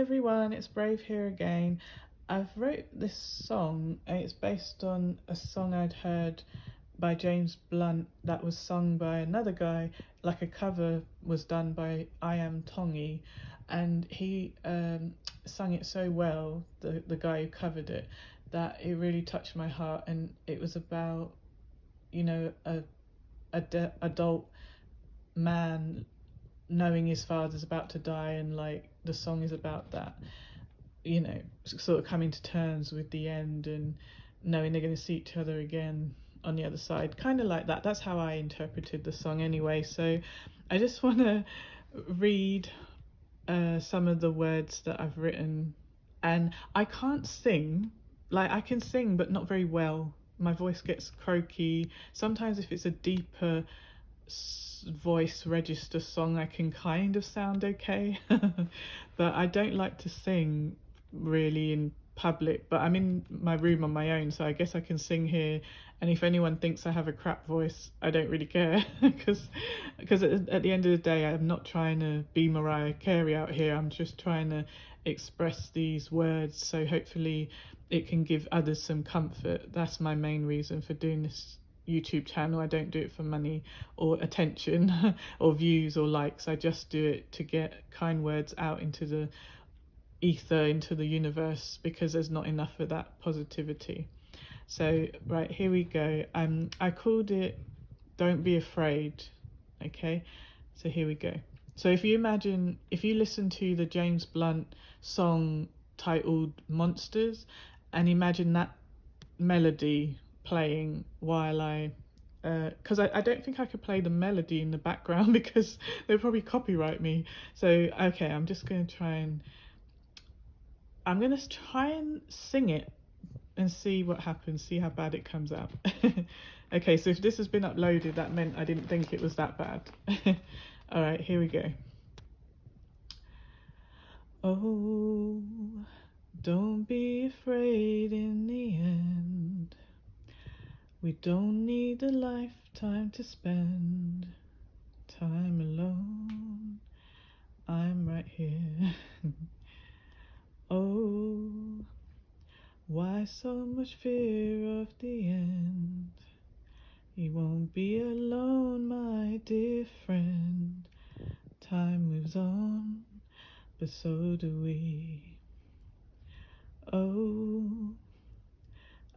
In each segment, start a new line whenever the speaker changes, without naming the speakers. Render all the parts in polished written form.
everyone, it's Brave here again. I've wrote this song and it's based on a song I'd heard by James Blunt that was sung by another guy, like a cover was done by I Am Tongi, and he sung it so well, the guy who covered it, that it really touched my heart. And it was about, a adult man knowing his father's about to die, and like the song is about that, sort of coming to terms with the end and knowing they're going to see each other again on the other side, kind of like that. That's how I interpreted the song anyway. So I just want to read some of the words that I've written. And I can't sing, like I can sing but not very well. My voice gets croaky sometimes. If it's a deeper voice register song, I can kind of sound okay. But I don't like to sing really in public, but I'm in my room on my own, so I guess I can sing here. And if anyone thinks I have a crap voice, I don't really care, because at the end of the day, I'm not trying to be Mariah Carey out here. I'm just trying to express these words, so hopefully it can give others some comfort. That's my main reason for doing this YouTube channel. I don't do it for money or attention or views or likes. I just do it to get kind words out into the ether, into the universe, because there's not enough of that positivity. So right, here we go. I called it Don't Be Afraid. Okay, so here we go. So if you listen to the James Blunt song titled Monsters, and imagine that melody playing while I because I don't think I could play the melody in the background because they'll probably copyright me. So okay, I'm going to try and sing it and see what happens, see how bad it comes out. Okay, so if this has been uploaded, that meant I didn't think it was that bad. All right, here we go. Oh, don't be afraid in the end. We don't need a lifetime to spend time alone. I'm right here. Oh, why so much fear of the end? You won't be alone, my dear friend. Time moves on, but so do we. Oh,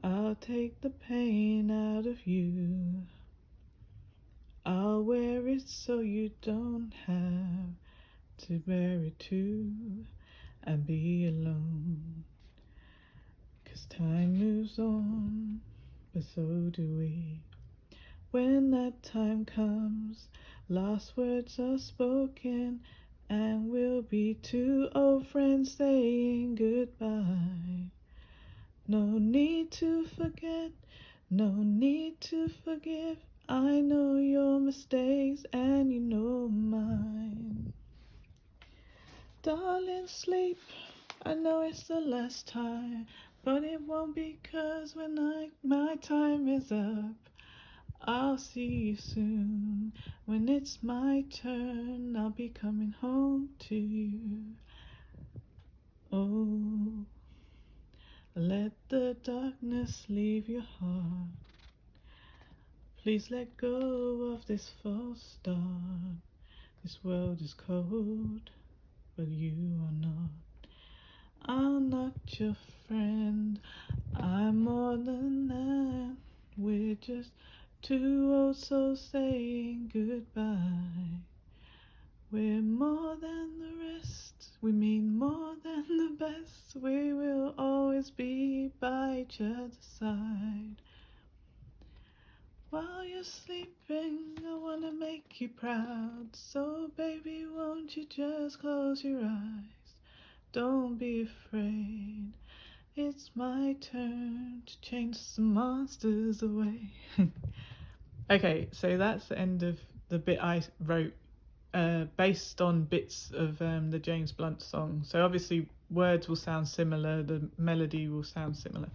I'll take the pain out of you. I'll wear it so you don't have to bear it too and be alone. 'Cause time moves on, but so do we. When that time comes, last words are spoken, and we'll be two old friends saying goodbye. No need to forget, no need to forgive. I know your mistakes and you know mine. Darling, sleep, I know it's the last time, but it won't be, 'cause when my time is up, I'll see you soon. When it's my turn, I'll be coming home to you. Oh, let the darkness leave your heart. Please let go of this false start. This world is cold, but you are not. I'm not your friend, I'm more than that. We're just two old souls saying goodbye. We're more than the rest, we mean more than the best. We will always be by each other's side. While you're sleeping, I wanna make you proud. So baby, won't you just close your eyes? Don't be afraid, it's my turn to chase some monsters away. Okay, so that's the end of the bit I wrote based on bits of the James Blunt song. So obviously words will sound similar, the melody will sound similar.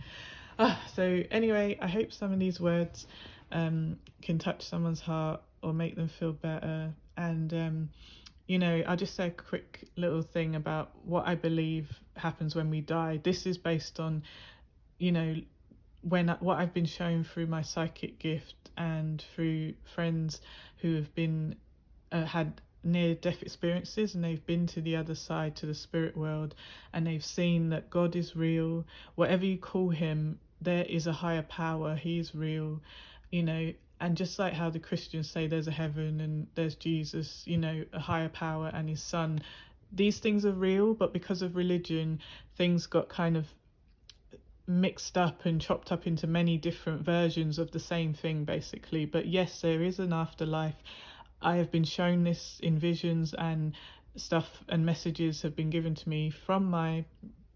So anyway, I hope some of these words can touch someone's heart or make them feel better. And I'll just say a quick little thing about what I believe happens when we die. This is based on, you know, what I've been shown through my psychic gift and through friends who have been had near death experiences, and they've been to the other side, to the spirit world, and they've seen that God is real. Whatever you call him, there is a higher power. He is real, you know. And just like how the Christians say there's a heaven and there's Jesus, a higher power and his son, these things are real, but because of religion, things got kind of mixed up and chopped up into many different versions of the same thing, basically. But yes, there is an afterlife. I have been shown this in visions, and stuff and messages have been given to me from my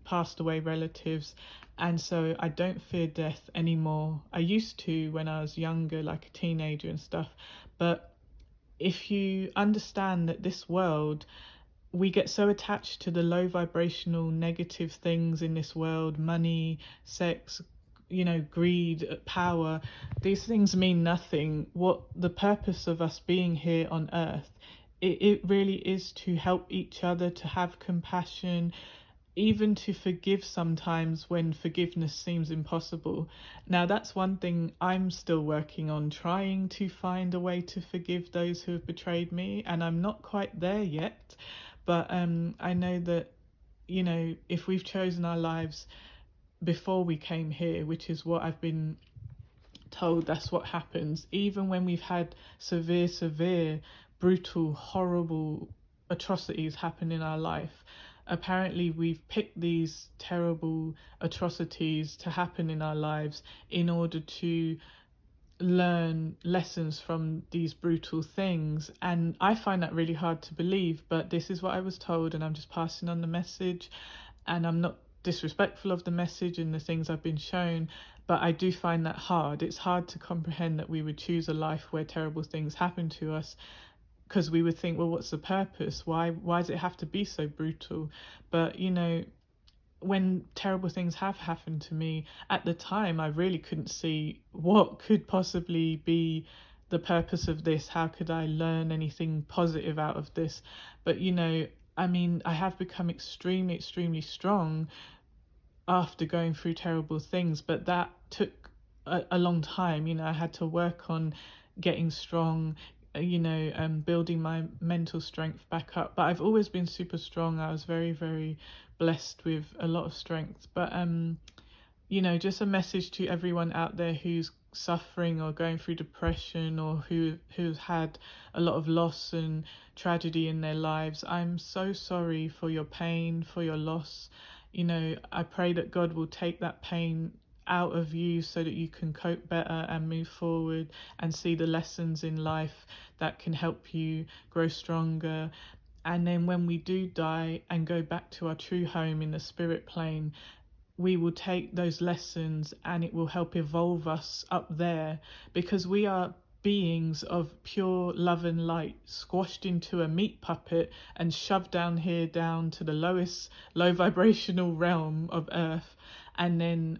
passed away relatives, and so I don't fear death anymore. I used to when I was younger, like a teenager and stuff. But if you understand that this world, we get so attached to the low vibrational negative things in this world, money, sex, greed, power. These things mean nothing. What the purpose of us being here on earth, it really is to help each other, to have compassion, even to forgive sometimes when forgiveness seems impossible. Now, that's one thing I'm still working on, trying to find a way to forgive those who have betrayed me, and I'm not quite there yet. But I know that, if we've chosen our lives before we came here, which is what I've been told, that's what happens. Even when we've had severe, brutal, horrible atrocities happen in our life, apparently we've picked these terrible atrocities to happen in our lives in order to learn lessons from these brutal things. And I find that really hard to believe, but this is what I was told, and I'm just passing on the message. And I'm not disrespectful of the message and the things I've been shown, but I do find that hard. It's hard to comprehend that we would choose a life where terrible things happen to us, because we would think, well, what's the purpose? Why does it have to be so brutal? But when terrible things have happened to me, at the time I really couldn't see what could possibly be the purpose of this. How could I learn anything positive out of this? But I have become extremely strong after going through terrible things, but that took a long time. I had to work on getting strong, building my mental strength back up. But I've always been super strong. I was very blessed with a lot of strength. But just a message to everyone out there who's suffering or going through depression, or who's had a lot of loss and tragedy in their lives. I'm so sorry for your pain, for your loss. I pray that God will take that pain out of you so that you can cope better and move forward and see the lessons in life that can help you grow stronger. And then when we do die and go back to our true home in the spirit plane, we will take those lessons and it will help evolve us up there, because we are beings of pure love and light, squashed into a meat puppet and shoved down here, down to the lowest low vibrational realm of earth. And then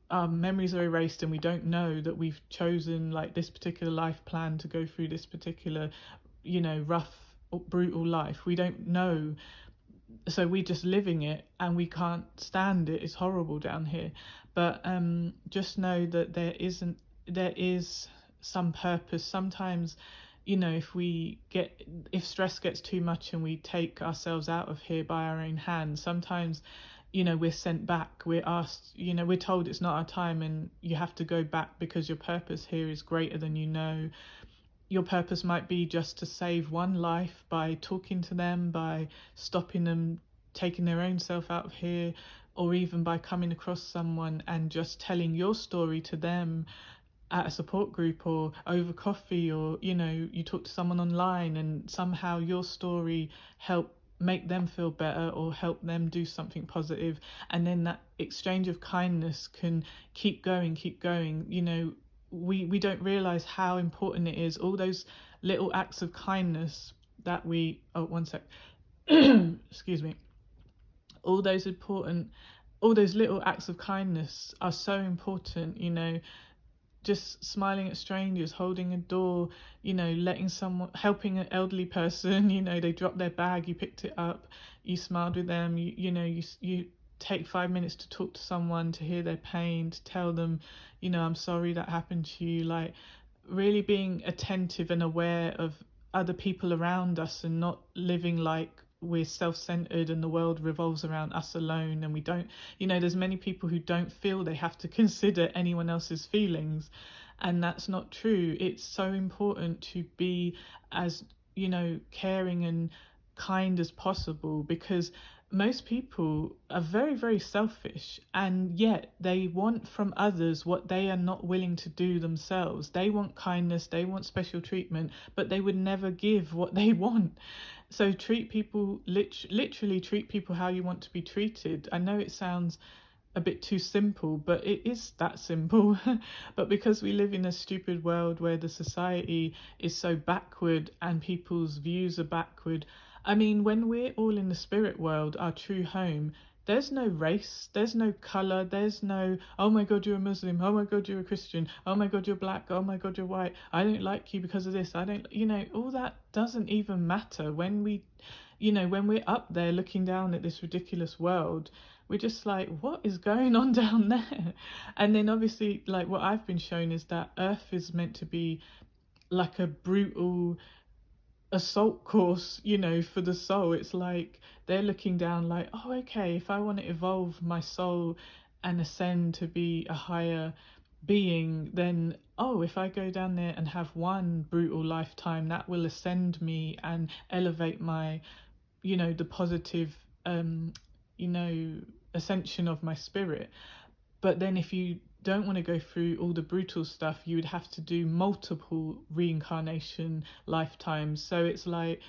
our memories are erased, and we don't know that we've chosen like this particular life plan to go through this particular rough, brutal life. We don't know, so we're just living it and we can't stand it. It's horrible down here. But just know that there is some purpose. Sometimes if stress gets too much and we take ourselves out of here by our own hands, sometimes we're sent back. We're asked, we're told it's not our time and you have to go back because your purpose here is greater than your purpose might be just to save one life by talking to them, by stopping them taking their own self out of here, or even by coming across someone and just telling your story to them at a support group or over coffee, or you talk to someone online and somehow your story help make them feel better or help them do something positive. And then that exchange of kindness can keep going. We don't realize how important it is, all those little acts of kindness that we one sec excuse me, all those little acts of kindness are so important, just smiling at strangers, holding a door, letting someone, helping an elderly person, they dropped their bag, you picked it up, you smiled with them, you take 5 minutes to talk to someone, to hear their pain, to tell them, I'm sorry that happened to you. Like, really being attentive and aware of other people around us, and not living like we're self-centered and the world revolves around us alone, and we don't, there's many people who don't feel they have to consider anyone else's feelings, and that's not true. It's so important to be as, caring and kind as possible, because most people are very, very selfish, and yet they want from others what they are not willing to do themselves. They want kindness, they want special treatment, but they would never give what they want. So treat people, literally treat people how you want to be treated. I know it sounds a bit too simple, but it is that simple. But because we live in a stupid world where the society is so backward and people's views are backward, I mean, when we're all in the spirit world, our true home, there's no race, there's no color, there's no, oh my God, you're a Muslim, oh my God, you're a Christian, oh my God, you're black, oh my God, you're white, I don't like you because of this, I don't, all that doesn't even matter. When when we're up there looking down at this ridiculous world, we're just like, what is going on down there? And then obviously, like, what I've been shown is that Earth is meant to be like a brutal assault course, for the soul. It's like they're looking down like, oh, okay, if I want to evolve my soul and ascend to be a higher being, then, oh, if I go down there and have one brutal lifetime, that will ascend me and elevate my, the positive, ascension of my spirit. But then if you don't want to go through all the brutal stuff, you would have to do multiple reincarnation lifetimes. So it's like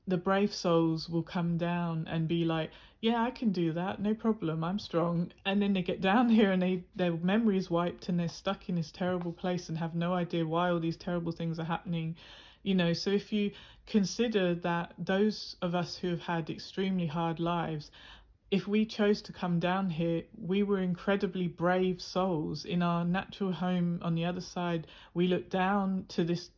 the brave souls will come down and be like, yeah, I can do that, no problem, I'm strong. And then they get down here and their memory is wiped, and they're stuck in this terrible place and have no idea why all these terrible things are happening. So if you consider that those of us who have had extremely hard lives, if we chose to come down here, we were incredibly brave souls. In our natural home on the other side, we looked down to this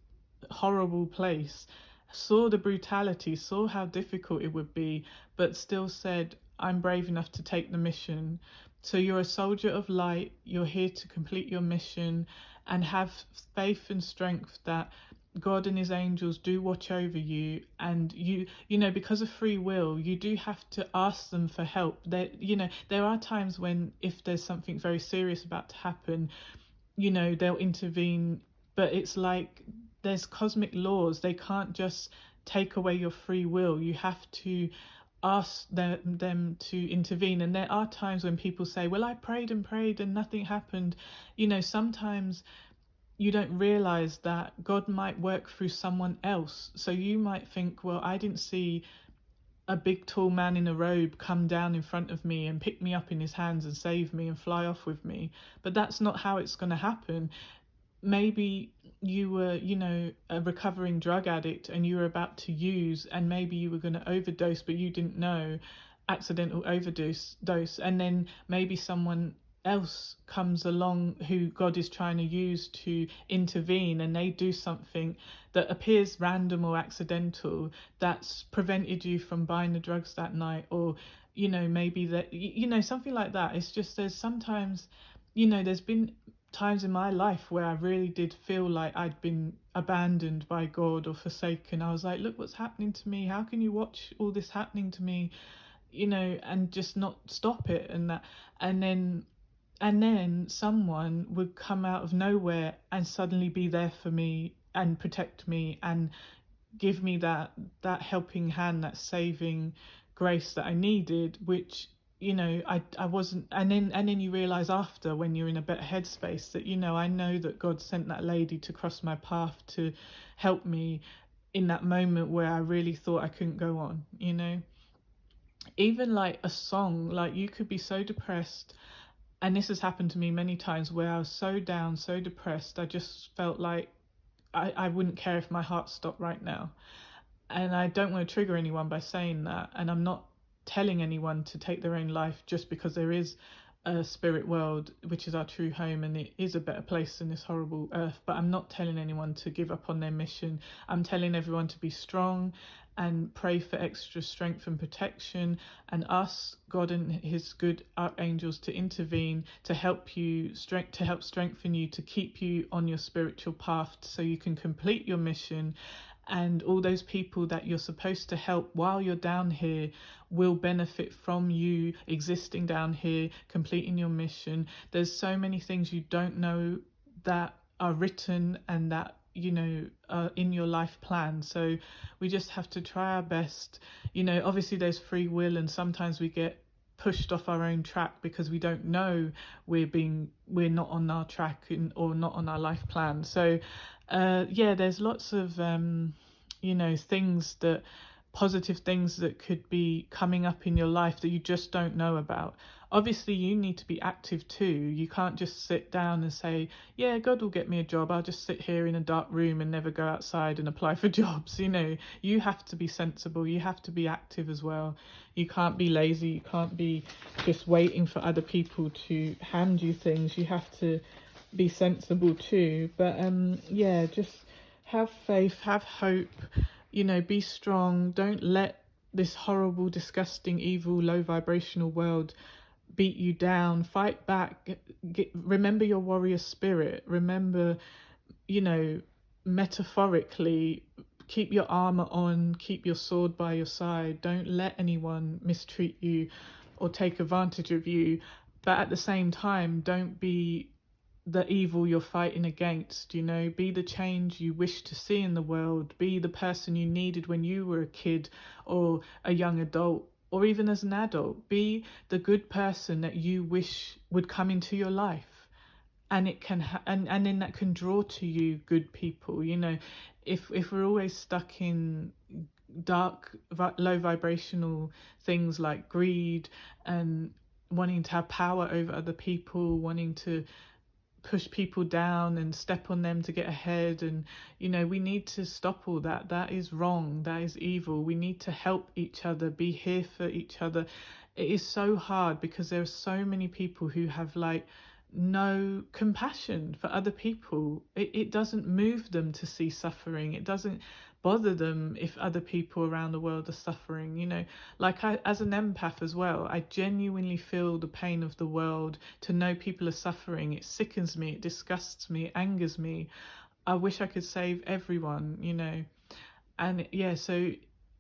horrible place, saw the brutality, saw how difficult it would be, but still said, I'm brave enough to take the mission. So you're a soldier of light, you're here to complete your mission, and have faith and strength that God and his angels do watch over you, and because of free will, you do have to ask them for help. There are times when, if there's something very serious about to happen, they'll intervene, but it's like there's cosmic laws. They can't just take away your free will. You have to ask them to intervene. And there are times when people say, well, I prayed and prayed and nothing happened. Sometimes you don't realize that God might work through someone else. So you might think, well, I didn't see a big tall man in a robe come down in front of me and pick me up in his hands and save me and fly off with me. But that's not how it's going to happen. Maybe you were, a recovering drug addict and you were about to use, and maybe you were going to overdose, but you didn't know, accidental overdose, and then maybe someone else comes along who God is trying to use to intervene, and they do something that appears random or accidental that's prevented you from buying the drugs that night, or maybe that something like that. It's just, there's sometimes, there's been times in my life where I really did feel like I'd been abandoned by God or forsaken. I was like, look what's happening to me, how can you watch all this happening to me, and just not stop it, and then someone would come out of nowhere and suddenly be there for me and protect me and give me that helping hand, that saving grace that I needed, which I wasn't. And then you realize after, when you're in a better headspace, that I know that God sent that lady to cross my path to help me in that moment where I really thought I couldn't go on. Even like a song, like you could be so depressed. And this has happened to me many times where I was so down, so depressed, I just felt like I wouldn't care if my heart stopped right now. And I don't want to trigger anyone by saying that. And I'm not telling anyone to take their own life just because there is a spirit world, which is our true home, and it is a better place than this horrible earth. But I'm not telling anyone to give up on their mission. I'm telling everyone to be strong and pray for extra strength and protection, and ask God and his good archangels to intervene to help you to help strengthen you, to keep you on your spiritual path so you can complete your mission. And all those people that you're supposed to help while you're down here will benefit from you existing down here, completing your mission. There's so many things you don't know that are written and that, you know, are in your life plan. So we just have to try our best. You know, obviously there's free will, and sometimes we get pushed off our own track because we don't know we're not on our track or not on our life plan. So yeah, there's lots of you know, positive things that could be coming up in your life that you just don't know about. Obviously you need to be active too. You can't just sit down and say, yeah, God will get me a job, I'll just sit here in a dark room and never go outside and apply for jobs. You know, you have to be sensible, you have to be active as well. You can't be lazy, you can't be just waiting for other people to hand you things. You have to be sensible too. But yeah, just have faith, have hope, you know, be strong. Don't let this horrible, disgusting, evil, low vibrational world beat you down. Fight back. Remember your warrior spirit. Remember, you know, metaphorically, keep your armor on, keep your sword by your side. Don't let anyone mistreat you or take advantage of you. But at the same time, don't be the evil you're fighting against. You know, be the change you wish to see in the world. Be the person you needed when you were a kid or a young adult, or even as an adult. Be the good person that you wish would come into your life, and it can and then that can draw to you good people. You know, if we're always stuck in dark, low vibrational things like greed and wanting to have power over other people, wanting to push people down and step on them to get ahead, and you know, we need to stop all that. That is wrong, that is evil. We need to help each other, be here for each other. It is so hard because there are so many people who have like no compassion for other people. It doesn't move them to see suffering. It doesn't bother them if other people around the world are suffering. You know, like as an empath as well, I genuinely feel the pain of the world. To know people are suffering, it sickens me, it disgusts me, it angers me. I wish I could save everyone, you know. And yeah, so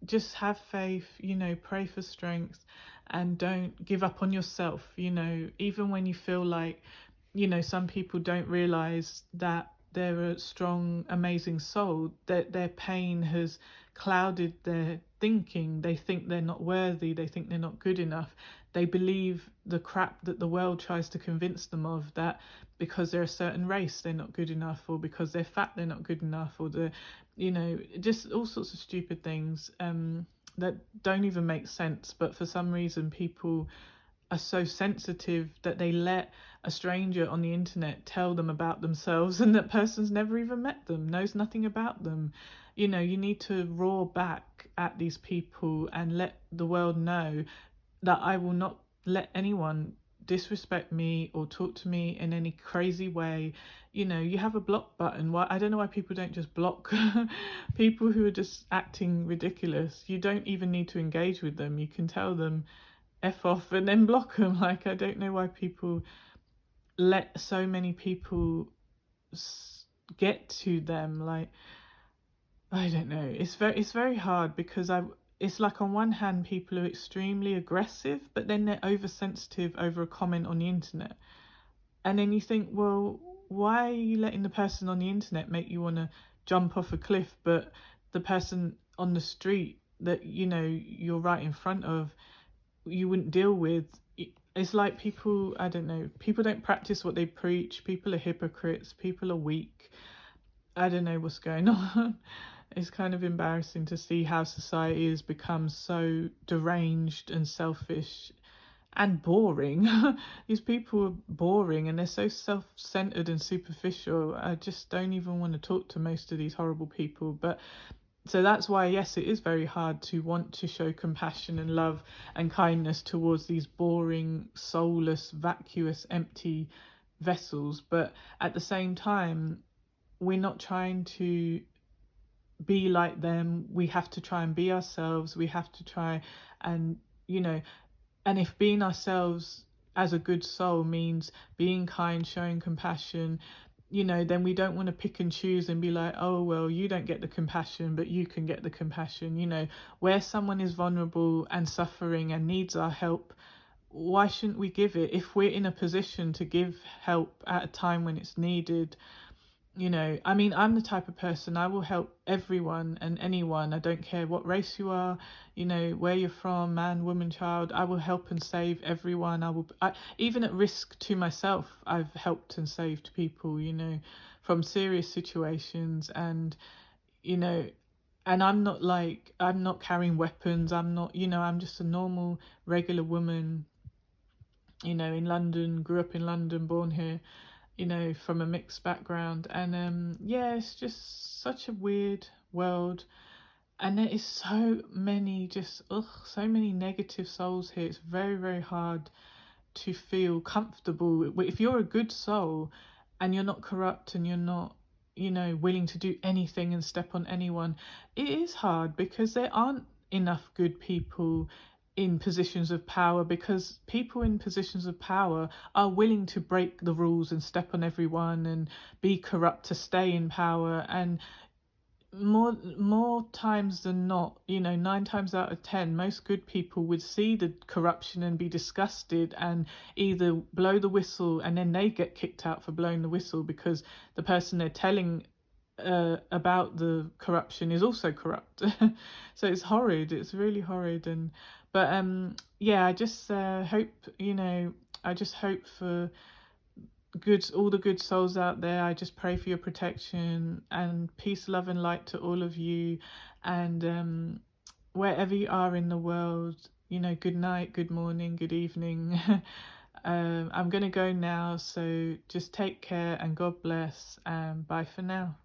just have faith, you know, pray for strength, and don't give up on yourself. You know, even when you feel like, you know, some people don't realize that they're a strong, amazing soul, that their pain has clouded their thinking. They think they're not worthy, they think they're not good enough. They believe the crap that the world tries to convince them of, that because they're a certain race they're not good enough, or because they're fat they're not good enough, or you know, just all sorts of stupid things that don't even make sense. But for some reason people are so sensitive that they let a stranger on the internet tell them about themselves, and that person's never even met them, knows nothing about them. You know, you need to roar back at these people and let the world know that I will not let anyone disrespect me or talk to me in any crazy way. You know, you have a block button. Why, I don't know why people don't just block people who are just acting ridiculous. You don't even need to engage with them. You can tell them F off and then block them. Like, I don't know why people let so many people get to them. Like, I don't know. It's very hard because it's like on one hand people are extremely aggressive, but then they're oversensitive over a comment on the internet. And then you think, well, why are you letting the person on the internet make you want to jump off a cliff, but the person on the street that, you know, you're right in front of, you wouldn't deal with? It's like people, I don't know, people don't practice what they preach. People are hypocrites, people are weak. I don't know what's going on. It's kind of embarrassing to see how society has become so deranged and selfish and boring. These people are boring and they're so self-centered and superficial. I just don't even want to talk to most of these horrible people. But So that's why, yes, it is very hard to want to show compassion and love and kindness towards these boring, soulless, vacuous, empty vessels. But at the same time, we're not trying to be like them. We have to try and be ourselves. We have to try and, you know, and if being ourselves as a good soul means being kind, showing compassion, then we don't want to pick and choose and be like, oh, well, you don't get the compassion, but you can get the compassion. Where someone is vulnerable and suffering and needs our help, why shouldn't we give it? If we're in a position to give help at a time when it's needed, I mean, I'm the type of person, I will help everyone and anyone. I don't care what race you are, where you're from, man, woman, child. I will help and save everyone. Even at risk to myself, I've helped and saved people, from serious situations. And, you know, and I'm not carrying weapons. I'm not, I'm just a normal, regular woman, in London, grew up in London, born here, from a mixed background. And yeah, it's just such a weird world. And there is so many negative souls here. It's very, very hard to feel comfortable. If you're a good soul and you're not corrupt and you're not, willing to do anything and step on anyone, it is hard because there aren't enough good people in positions of power, because people in positions of power are willing to break the rules and step on everyone and be corrupt to stay in power. And more times than not, 9 times out of 10, most good people would see the corruption and be disgusted and either blow the whistle, and then they get kicked out for blowing the whistle because the person they're telling about the corruption is also corrupt. So it's horrid. It's really horrid. But yeah, I just hope, I just hope for all the good souls out there. I just pray for your protection and peace, love, and light to all of you. And wherever you are in the world, good night, good morning, good evening. I'm gonna go now, so just take care and God bless. Bye for now.